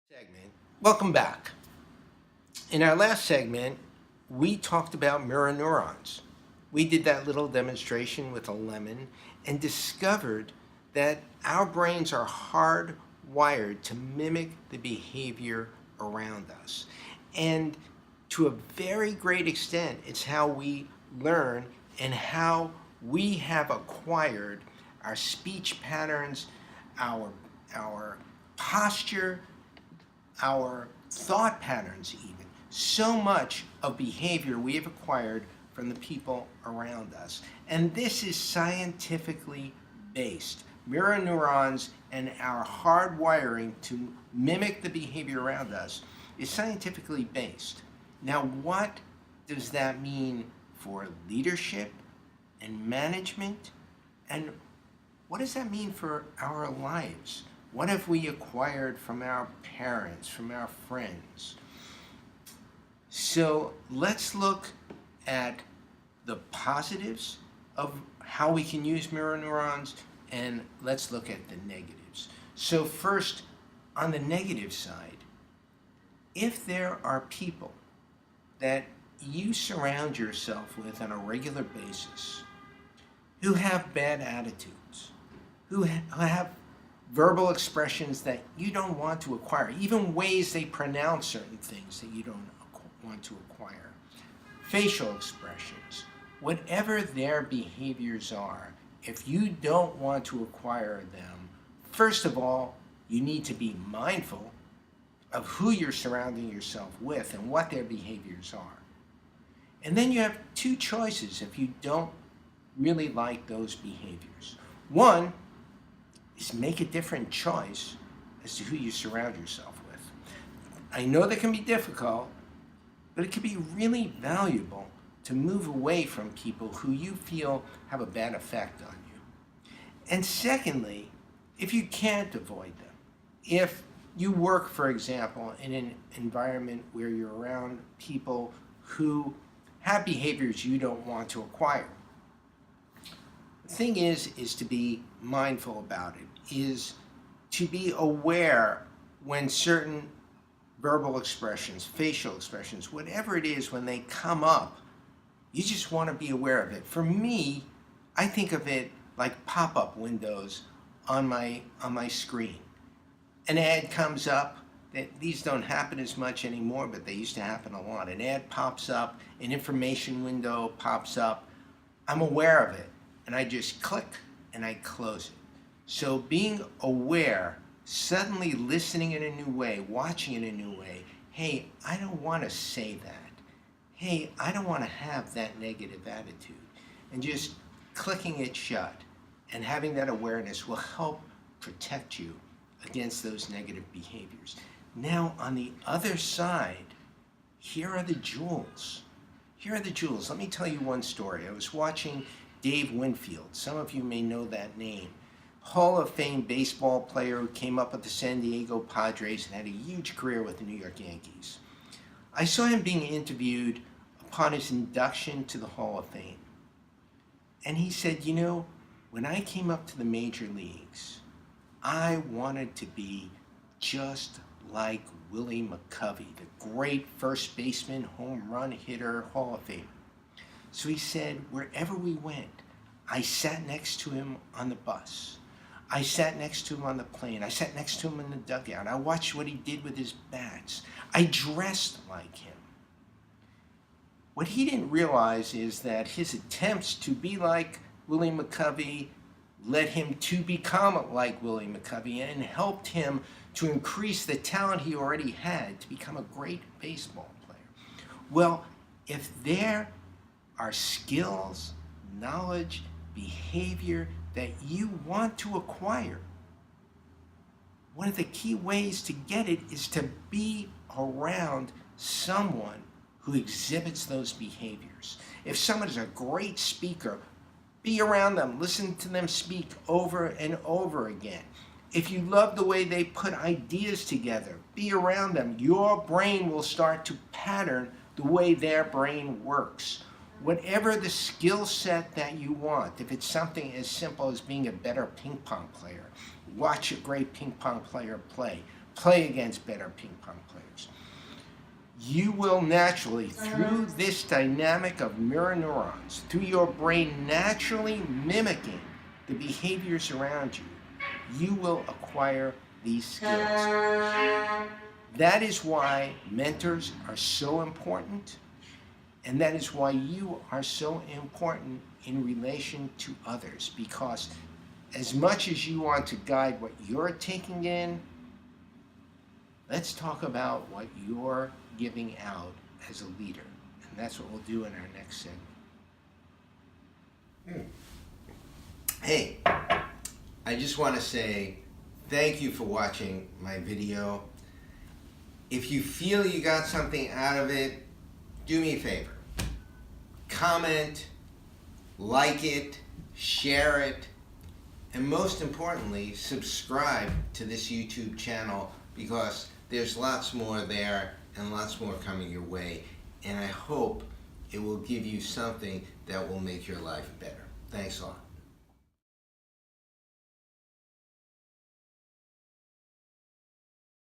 Segment. Welcome back. In our last segment, we talked about mirror neurons. We did that little demonstration with a lemon and discovered that our brains are hardwired to mimic the behavior around us. And to a very great extent, it's how we learn and how we have acquired our speech patterns, our posture, our thought patterns even. So much of behavior we have acquired from the people around us. And this is scientifically based. Mirror neurons and our hardwiring to mimic the behavior around us is scientifically based. Now, what does that mean for leadership and management? And what does that mean for our lives? What have we acquired from our parents, from our friends? So let's look at the positives of how we can use mirror neurons, and let's look at the negatives. So first, on the negative side, if there are people that you surround yourself with on a regular basis who have bad attitudes, who have verbal expressions that you don't want to acquire, even ways they pronounce certain things that you don't want to acquire, facial expressions, whatever their behaviors are, if you don't want to acquire them, first of all, you need to be mindful of who you're surrounding yourself with and what their behaviors are. And then you have two choices if you don't really like those behaviors. One is make a different choice as to who you surround yourself with. I know that can be difficult, but it can be really valuable to move away from people who you feel have a bad effect on you. And secondly, if you can't avoid them, if you work, for example, in an environment where you're around people who have behaviors you don't want to acquire, the thing is to be mindful about it, is to be aware when certain verbal expressions, facial expressions, whatever it is, when they come up, you just want to be aware of it. For me, I think of it like pop-up windows on my screen. An ad comes up. These don't happen as much anymore, but they used to happen a lot. An ad pops up, an information window pops up. I'm aware of it, and I just click and I close it. So being aware, suddenly listening in a new way, watching in a new way, hey, I don't want to say that. Hey, I don't want to have that negative attitude. And just clicking it shut and having that awareness will help protect you against those negative behaviors. Now, on the other side, here are the jewels. Here are the jewels. Let me tell you one story. I was watching Dave Winfield. Some of you may know that name. Hall of Fame baseball player who came up with the San Diego Padres and had a huge career with the New York Yankees. I saw him being interviewed upon his induction to the Hall of Fame. And he said, you know, when I came up to the major leagues, I wanted to be just like Willie McCovey, the great first baseman, home run hitter, Hall of Famer. So he said, wherever we went, I sat next to him on the bus. I sat next to him on the plane. I sat next to him in the dugout. I watched what he did with his bats. I dressed like him. What he didn't realize is that his attempts to be like Willie McCovey led him to become like Willie McCovey and helped him to increase the talent he already had to become a great baseball player. Well, if there are skills, knowledge, behavior that you want to acquire, one of the key ways to get it is to be around someone who exhibits those behaviors. If someone is a great speaker, be around them, listen to them speak over and over again. If you love the way they put ideas together, be around them. Your brain will start to pattern the way their brain works. Whatever the skill set that you want, if it's something as simple as being a better ping pong player, watch a great ping pong player play. play against better ping pong players. You will naturally, through this dynamic of mirror neurons, through your brain naturally mimicking the behaviors around you, you will acquire these skills. That is why mentors are so important, and that is why you are so important in relation to others, because as much as you want to guide what you're taking in, let's talk about what you're giving out as a leader. And that's what we'll do in our next segment. Hey, I just want to say thank you for watching my video. If you feel you got something out of it, do me a favor. Comment, like it, share it, and most importantly, subscribe to this YouTube channel, because there's lots more there and lots more coming your way, and I hope it will give you something that will make your life better. Thanks a lot.